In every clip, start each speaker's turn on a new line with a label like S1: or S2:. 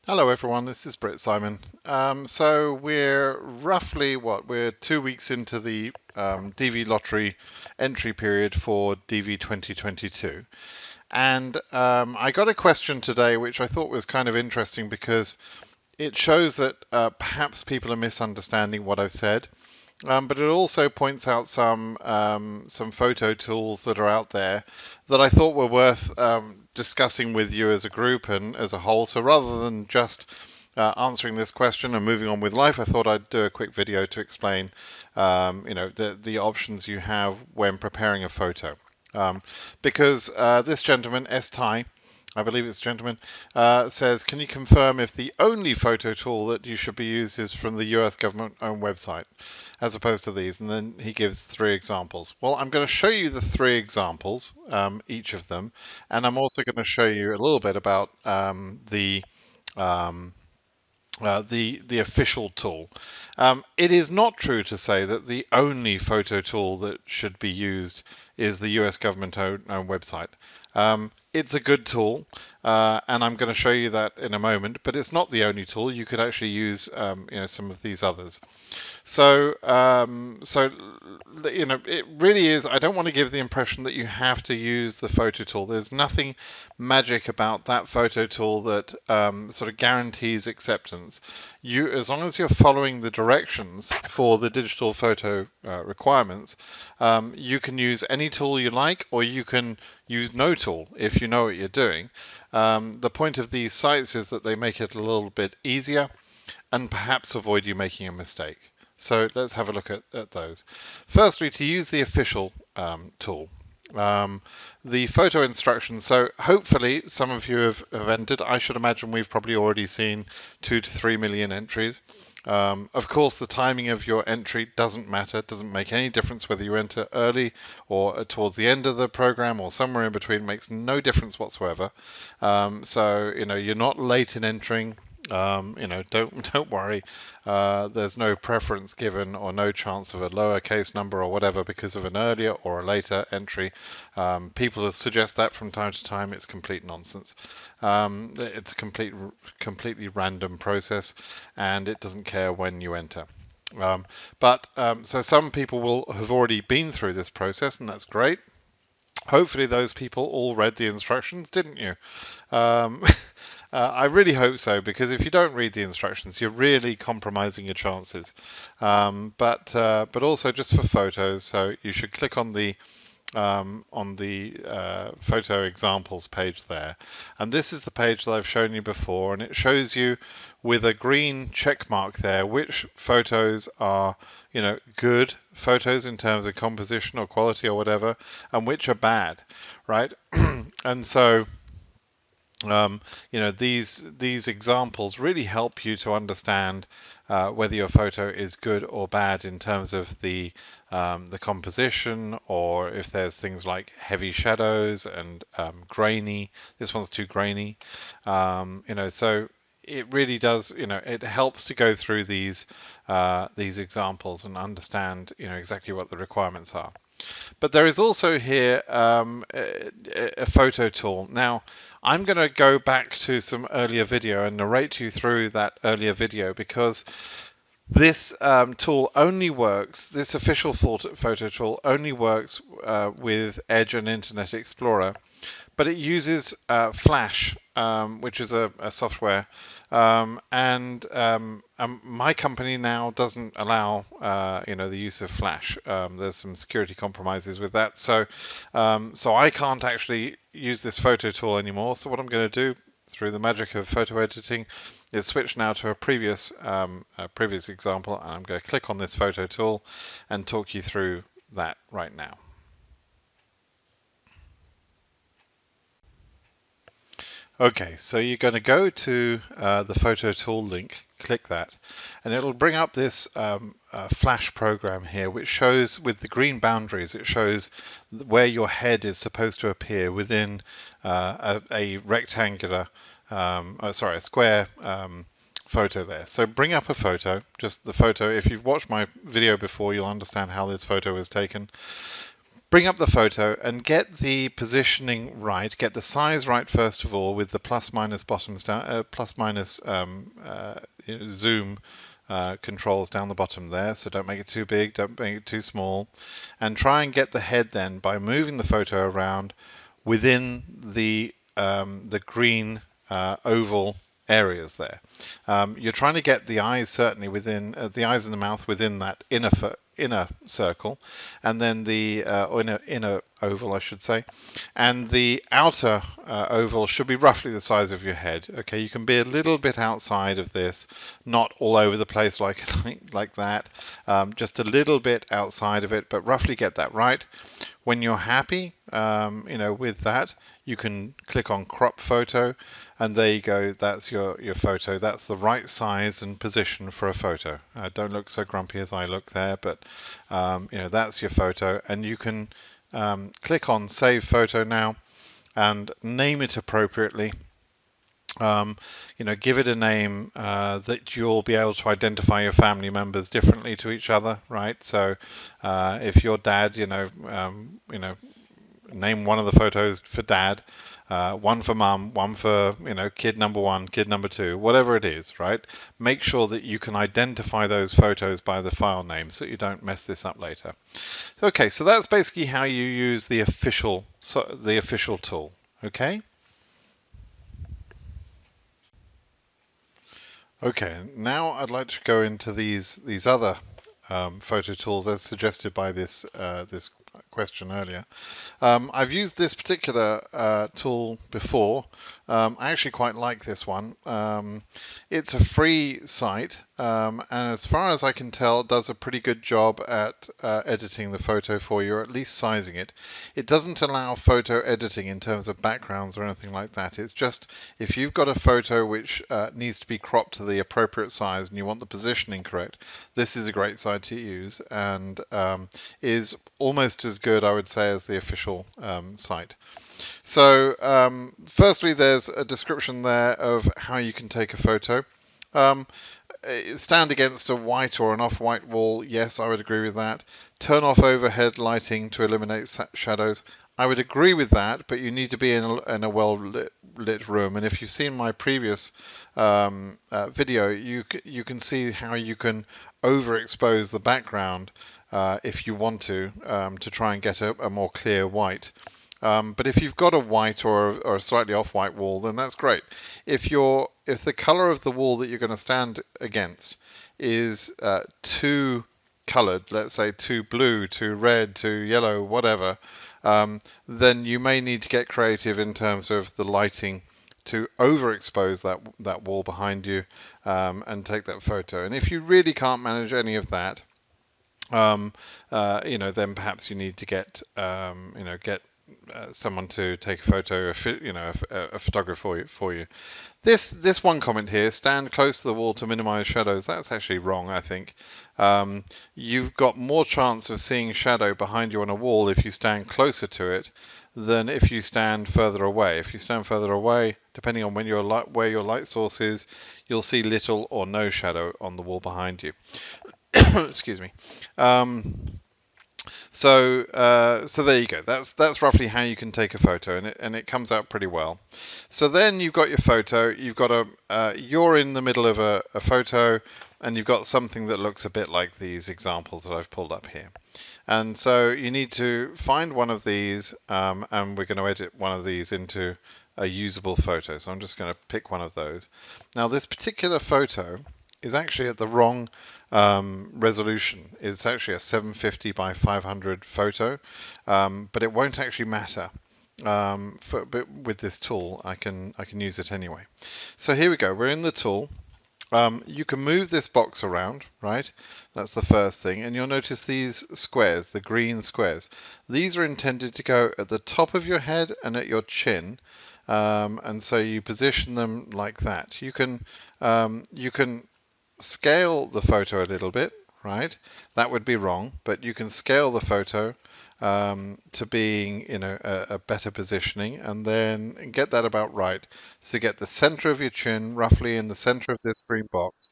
S1: Hello everyone, this is BritSimon. So we're roughly we're 2 weeks into the DV lottery entry period for DV 2022. And I got a question today which I thought was kind of interesting because it shows that perhaps people are misunderstanding what I've said. But it also points out some photo tools that are out there that I thought were worth discussing with you as a group and as a whole. So rather than just answering this question and moving on with life, I thought I'd do a quick video to explain, the options you have when preparing a photo. Because this gentleman, S. Tai, I believe it's a gentleman, says, can you confirm if the only photo tool that you should be used is from the US government-owned website, as opposed to these? And then he gives 3 examples. Well, I'm going to show you the 3 examples, each of them, and I'm also going to show you a little bit about um, the official tool. It is not true to say that the only photo tool that should be used is the US government-owned website. It's a good tool, and I'm going to show you that in a moment. But it's not the only tool. You could actually use, some of these others. So it really is. I don't want to give the impression that you have to use the photo tool. There's nothing magic about that photo tool that sort of guarantees acceptance. As long as you're following the directions for the digital photo requirements, you can use any tool you like, or you can use no tool if you know what you're doing. The point of these sites is that they make it a little bit easier and perhaps avoid you making a mistake. So let's have a look at those. Firstly, to use the official tool, the photo instructions. So hopefully some of you have entered. I should imagine we've probably already seen 2 to 3 million entries. Of course, the timing of your entry doesn't matter, doesn't make any difference whether you enter early or towards the end of the program or somewhere in between. It makes no difference whatsoever. So you're not late in entering. Don't worry. There's no preference given or no chance of a lower case number or whatever because of an earlier or a later entry. People suggest that from time to time. It's complete nonsense. It's a completely random process, and it doesn't care when you enter. So some people will have already been through this process, and that's great. Hopefully those people all read the instructions, didn't you? Um, I really hope so, because if you don't read the instructions, you're really compromising your chances. But also just for photos, so you should click on the photo examples page there. And this is the page that I've shown you before, and it shows you with a green check mark there which photos are good photos in terms of composition or quality or whatever, and which are bad, right? And so these examples really help you to understand whether your photo is good or bad in terms of the composition, or if there's things like heavy shadows and grainy. This one's too grainy. So it really does. It helps to go through these examples and understand exactly what the requirements are. But there is also here a photo tool. Now, I'm going to go back to some earlier video and narrate you through that earlier video, because this tool only works, this official photo tool only works with Edge and Internet Explorer, but it uses Flash, which is a software, and my company now doesn't allow the use of Flash. There's some security compromises with that, so I can't actually use this photo tool anymore. So what I'm going to do, through the magic of photo editing, is switch now to a previous example, and I'm going to click on this photo tool and talk you through that right now. Okay, so you're going to go to the photo tool link, click that, and it'll bring up this Flash program here, which shows, with the green boundaries, it shows where your head is supposed to appear within a rectangular, a square photo there. So bring up a photo, just the photo. If you've watched my video before, you'll understand how this photo was taken. bring up the photo and get the positioning right, get the size right first of all with the plus minus bottoms down, plus minus zoom controls down the bottom there. So don't make it too big, don't make it too small, and try and get the head then by moving the photo around within the green oval areas there. You're trying to get the eyes certainly within the eyes and the mouth within that inner circle, and then the or inner oval, I should say, and the outer oval should be roughly the size of your head. Okay, you can be a little bit outside of this, not all over the place like that, just a little bit outside of it, but roughly get that right. When you're happy, with that, you can click on crop photo, and there you go. That's your photo. That's the right size and position for a photo. Don't look so grumpy as I look there, but that's your photo, and you can click on save photo now and name it appropriately. Give it a name that you'll be able to identify your family members differently to each other, right? So if your dad, name one of the photos for dad, one for mum, one for kid number one, kid number two, whatever it is, right? Make sure that you can identify those photos by the file name so you don't mess this up later. Okay, so that's basically how you use the official tool. Okay. Okay, now I'd like to go into these other photo tools as suggested by this question earlier. I've used this particular tool before. I actually quite like this one. It's a free site, and as far as I can tell, it does a pretty good job at editing the photo for you, or at least sizing it. It doesn't allow photo editing in terms of backgrounds or anything like that. It's just if you've got a photo which needs to be cropped to the appropriate size and you want the positioning correct, this is a great site to use, and is almost as good, I would say, as the official site. So firstly, there's a description there of how you can take a photo. Stand against a white or an off-white wall. Yes, I would agree with that. Turn off overhead lighting to eliminate shadows. I would agree with that, but you need to be in a well-lit room. And if you've seen my previous video, you can see how you can overexpose the background if you want to try and get a more clear white. But if you've got a white or a slightly off-white wall, then that's great. If the color of the wall that you're going to stand against is too colored, let's say too blue, too red, too yellow, whatever, then you may need to get creative in terms of the lighting to overexpose that wall behind you and take that photo. And if you really can't manage any of that, then perhaps you need to get someone to take a photo, a photographer for you. This one comment here, stand close to the wall to minimize shadows. That's actually wrong, I think. You've got more chance of seeing shadow behind you on a wall if you stand closer to it than if you stand further away. If you stand further away, depending on where your light source is, you'll see little or no shadow on the wall behind you. Excuse me. So there you go. That's roughly how you can take a photo, and it comes out pretty well. So then you've got your photo. You've got you're in the middle of a photo, and you've got something that looks a bit like these examples that I've pulled up here. And so you need to find one of these, and we're going to edit one of these into a usable photo. So I'm just going to pick one of those. Now this particular photo is actually at the wrong resolution. It's actually a 750 by 500 photo, but it won't actually matter. But with this tool, I can use it anyway. So here we go. We're in the tool. You can move this box around, right? That's the first thing. And you'll notice these squares, the green squares. These are intended to go at the top of your head and at your chin. And so you position them like that. You can scale the photo a little bit, right? That would be wrong, but you can scale the photo to being a better positioning, and then get that about right. So get the center of your chin roughly in the center of this green box,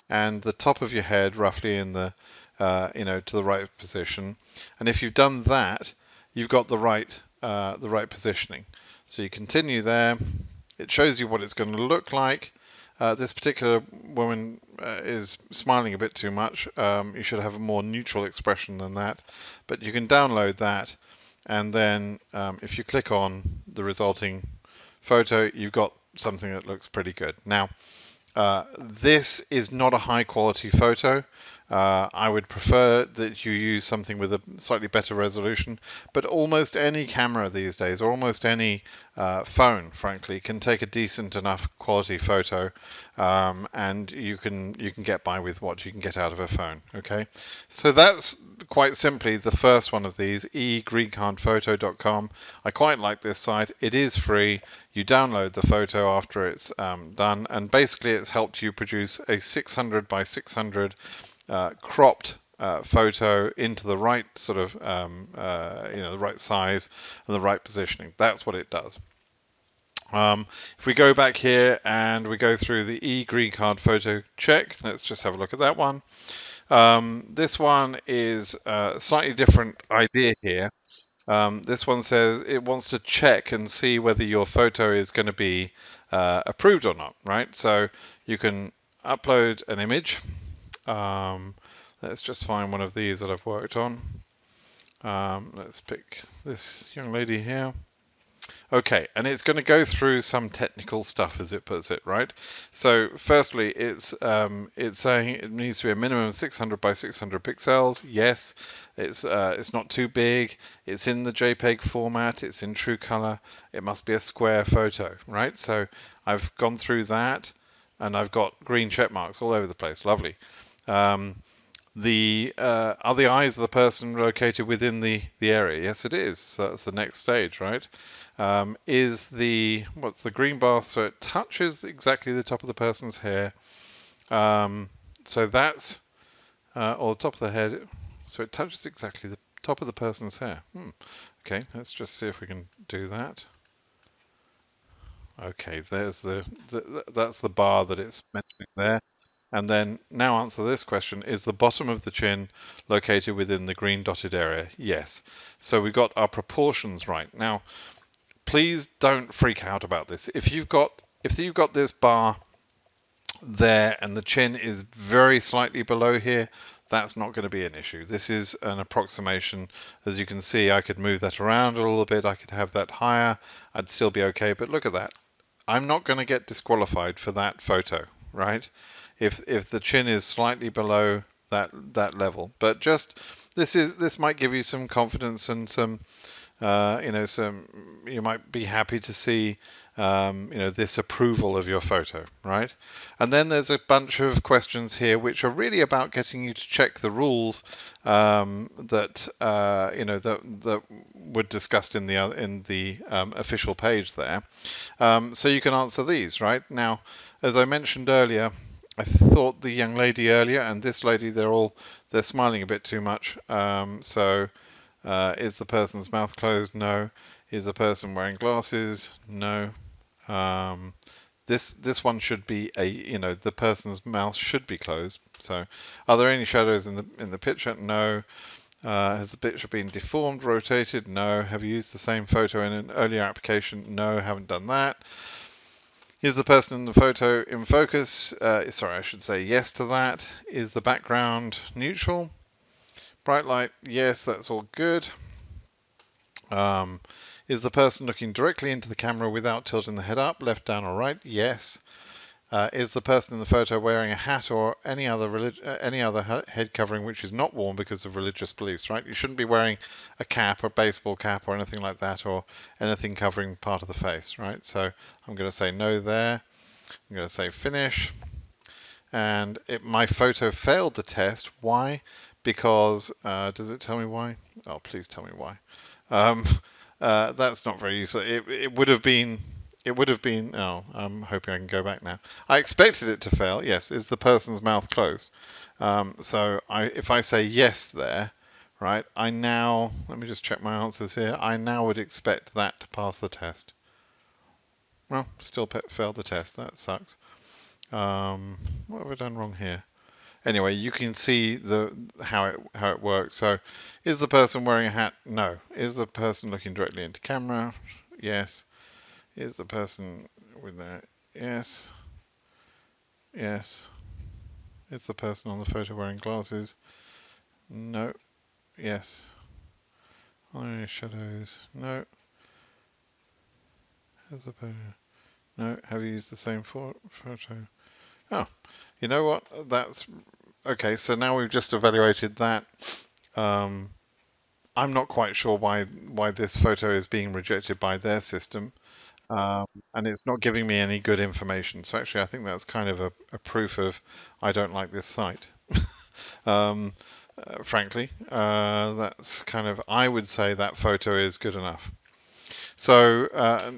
S1: and the top of your head roughly in the to the right position. And if you've done that, you've got the right positioning. So you continue there. It shows you what it's going to look like. This particular woman is smiling a bit too much. You should have a more neutral expression than that. But you can download that, and then if you click on the resulting photo, you've got something that looks pretty good. Now, this is not a high quality photo. I would prefer that you use something with a slightly better resolution, but almost any camera these days, or almost any phone, frankly, can take a decent enough quality photo, and you can get by with what you can get out of a phone. Okay, so that's quite simply the first one of these, greencardphoto.com. I quite like this site. It is free. You download the photo after it's done, and basically it's helped you produce a 600 by 600 cropped photo into the right sort of the right size and the right positioning. That's what it does. If we go back here and we go through the greencard photo check, let's just have a look at that one. This one is a slightly different idea here. This one says it wants to check and see whether your photo is going to be approved or not, right? So you can upload an image. Let's just find one of these that I've worked on. Let's pick this young lady here. Okay, and it's going to go through some technical stuff as it puts it, right? So firstly, it's saying it needs to be a minimum of 600 by 600 pixels. Yes, it's not too big. It's in the JPEG format. It's in true color. It must be a square photo, right? So I've gone through that, and I've got green check marks all over the place. Lovely. Are the eyes of the person located within the area? Yes, it is. So that's the next stage, right? What's the green bar? So it touches exactly the top of the person's hair. So that's or the top of the head. So it touches exactly the top of the person's hair. Okay, let's just see if we can do that. Okay, there's that's the bar that it's mentioning there. And then now answer this question. Is the bottom of the chin located within the green dotted area? Yes. So we got our proportions right. Now, please don't freak out about this. If you've got this bar there and the chin is very slightly below here, that's not going to be an issue. This is an approximation. As you can see, I could move that around a little bit. I could have that higher. I'd still be okay. But look at that. I'm not going to get disqualified for that photo, right? If the chin is slightly below that level. But just this might give you some confidence and some you might be happy to see this approval of your photo, right? And then there's a bunch of questions here which are really about getting you to check the rules that were discussed in the official page there. So you can answer these, right? Now, as I mentioned earlier, I thought the young lady earlier and this lady, they're smiling a bit too much. Is the person's mouth closed? No. Is the person wearing glasses? No. This one should be the person's mouth should be closed. So, are there any shadows in the picture? No. Has the picture been deformed, rotated? No. Have you used the same photo in an earlier application? No, haven't done that. Is the person in the photo in focus? Sorry, I should say yes to that. Is the background neutral? Bright light, yes, that's all good. Is the person looking directly into the camera without tilting the head up, left, down, or right? Yes. Is the person in the photo wearing a hat or any other head covering which is not worn because of religious beliefs, right? You shouldn't be wearing a cap, a baseball cap, or anything like that, or anything covering part of the face, right? So I'm going to say no there. I'm going to say finish. And my photo failed the test. Why? Because, does it tell me why? Oh, please tell me why. That's not very useful. It would have been. Oh, I'm hoping I can go back now. I expected it to fail. Yes, is the person's mouth closed? So if I say yes there, right? Let me just check my answers here. I now would expect that to pass the test. Well, still failed the test. That sucks. What have I done wrong here? anyway, you can see how it works. So, is the person wearing a hat? No. Is the person looking directly into camera? Yes. Is the person with a yes? Yes. Is the person on the photo wearing glasses? No. Yes. Eye shadows? No. Has the photo? No. Have you used the same photo? Oh, you know what? That's okay. So now we've just evaluated that. Um, I'm not quite sure why this photo is being rejected by their system, and it's not giving me any good information. So actually, I think that's kind of a proof of I don't like this site. Um, frankly, that's kind of I would say that photo is good enough. So,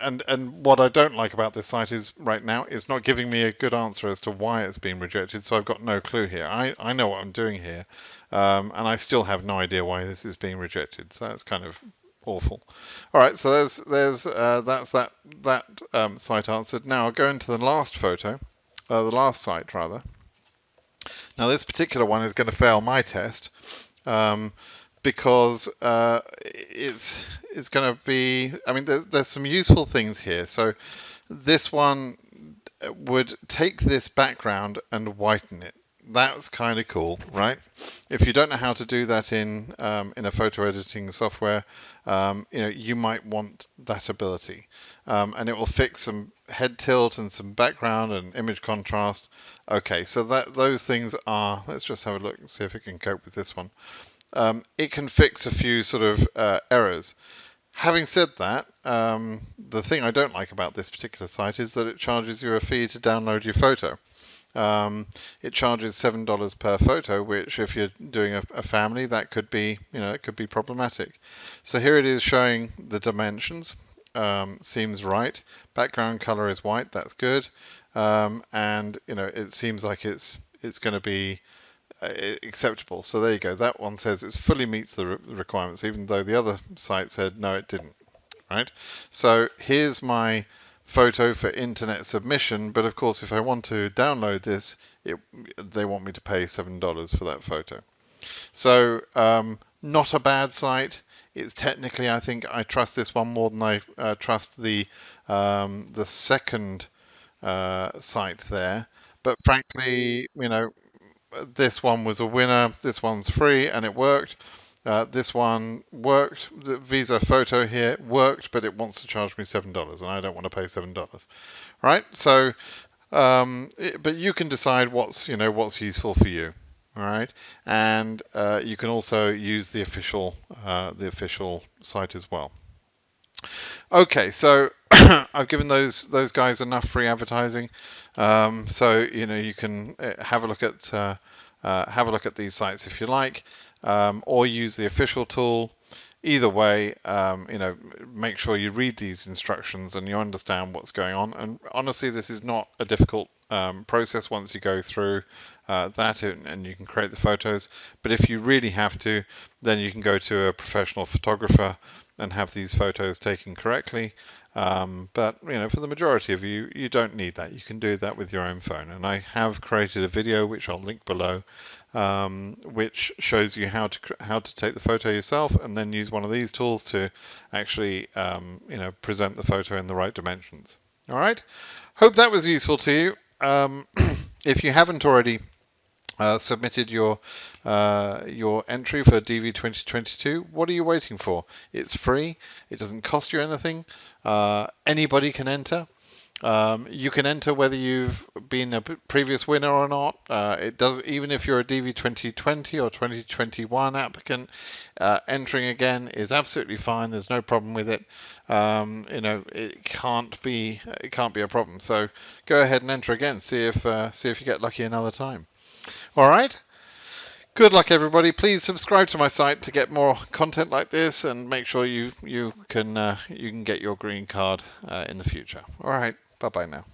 S1: and what I don't like about this site is right now it's not giving me a good answer as to why it's being rejected. So I've got no clue here. I know what I'm doing here, and I still have no idea why this is being rejected. So that's kind of awful. All right, so that's that site answered. Now I'll go into the last photo, the last site rather. Now this particular one is going to fail my test. Because it's going to be. I mean, there's some useful things here. So this one would take this background and whiten it. That's kind of cool, right? If you don't know how to do that in a photo editing software, you might want that ability, and it will fix some head tilt and some background and image contrast. Okay, so those things are. Let's just have a look and see if it can cope with this one. It can fix a few sort of errors. Having said that, the thing I don't like about this particular site is that it charges you a fee to download your photo. It charges $7 per photo, which if you're doing a family, that could be, it could be problematic. So here it is showing the dimensions. Seems right. Background color is white. That's good. And it seems like it's going to be acceptable. So there you go. That one says it fully meets the requirements, even though the other site said no, it didn't. Right. So here's my photo for internet submission. But of course, if I want to download this, they want me to pay $7 for that photo. So not a bad site. It's technically, I think, I trust this one more than I trust the second site there. But frankly, this one was a winner. This one's free and it worked. This one worked. The Visa photo here worked, but it wants to charge me $7, and I don't want to pay $7. Right? So, but you can decide what's useful for you. All right, and you can also use the official site as well. Okay, so I've given those guys enough free advertising, so you can have a look at these sites if you like, or use the official tool. Either way, make sure you read these instructions and you understand what's going on. And honestly, this is not a difficult process once you go through that and you can create the photos. But if you really have to, then you can go to a professional photographer and have these photos taken correctly. But for the majority of you, you don't need that. You can do that with your own phone. And I have created a video which I'll link below, which shows you how to take the photo yourself and then use one of these tools to actually present the photo in the right dimensions. All right. Hope that was useful to you. If you haven't already submitted your entry for DV 2022. What are you waiting for? It's free. It doesn't cost you anything. Anybody can enter. You can enter whether you've been a previous winner or not. It does, even if you're a DV 2020 or 2021 applicant, entering again is absolutely fine. There's no problem with it. It can't be a problem. So go ahead and enter again. See if you get lucky another time. All right. Good luck, everybody. Please subscribe to my site to get more content like this, and make sure you can get your green card in the future. All right. Bye bye now.